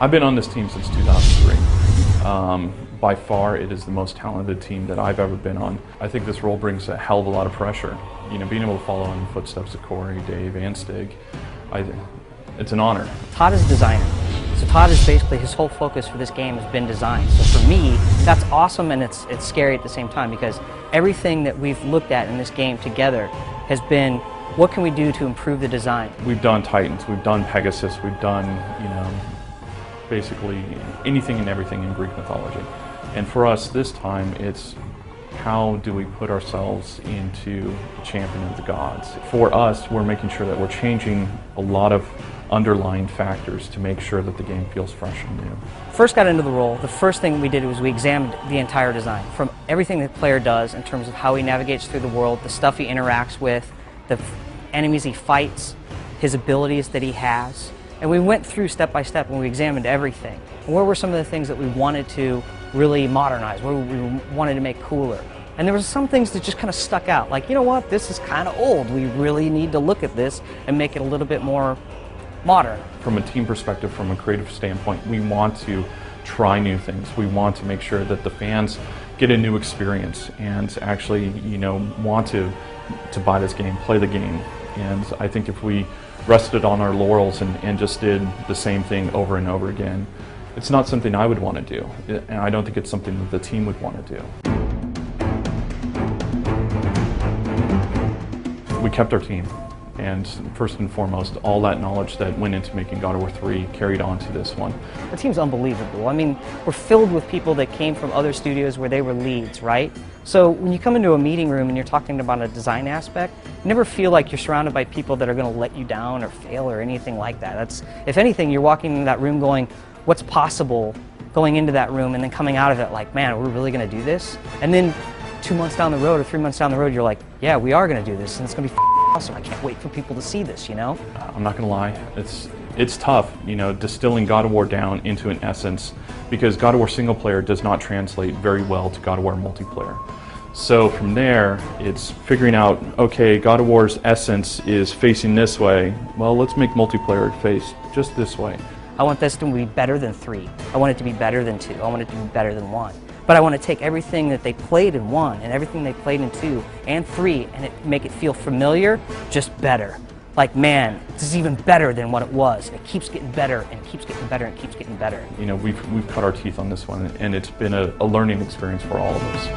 I've been on this team since 2003. By far, it is the most talented team that I've ever been on. I think this role brings a hell of a lot of pressure. You know, being able to follow in the footsteps of Corey, Dave, and Stig, it's an honor. Todd is a designer. So Todd is basically, his whole focus for this game has been design. So for me, that's awesome, and it's scary at the same time, because everything that we've looked at in this game together has been, what can we do to improve the design? We've done Titans, we've done Pegasus, we've done, you know, basically anything and everything in Greek mythology. And for us this time, it's how do we put ourselves into the champion of the gods? For us, we're making sure that we're changing a lot of underlying factors to make sure that the game feels fresh and new. First got into the role, the first thing we did was we examined the entire design, from everything the player does in terms of how he navigates through the world, the stuff he interacts with, the enemies he fights, his abilities that he has. And we went through step by step and we examined everything. And where were some of the things that we wanted to really modernize, what we wanted to make cooler. And there were some things that just kind of stuck out, like, you know what, this is kind of old. We really need to look at this and make it a little bit more modern. From a team perspective, from a creative standpoint, we want to try new things. We want to make sure that the fans get a new experience and actually, you know, want to buy this game, play the game. And I think if we rested on our laurels and just did the same thing over and over again, it's not something I would want to do. And I don't think it's something that the team would want to do. We kept our team. And first and foremost, all that knowledge that went into making God of War 3 carried on to this one. Our team's unbelievable. I mean, we're filled with people that came from other studios where they were leads, right? So when you come into a meeting room and you're talking about a design aspect, you never feel like you're surrounded by people that are going to let you down or fail or anything like that. That's, if anything, you're walking into that room going, what's possible, going into that room and then coming out of it like, man, we're really going to do this? And then 2 months down the road or 3 months down the road, you're like, yeah, we are going to do this, and it's going to be awesome. I can't wait for people to see this, you know? I'm not going to lie, it's tough, you know, distilling God of War down into an essence, because God of War single player does not translate very well to God of War multiplayer. So from there, it's figuring out, okay, God of War's essence is facing this way, well, let's make multiplayer face just this way. I want this to be better than 3. I want it to be better than 2. I want it to be better than 1. But I want to take everything that they played in 1 and everything they played in 2 and 3 and make it feel familiar, just better. Like, man, this is even better than what it was. It keeps getting better and keeps getting better and keeps getting better. You know, we've cut our teeth on this one, and it's been a learning experience for all of us.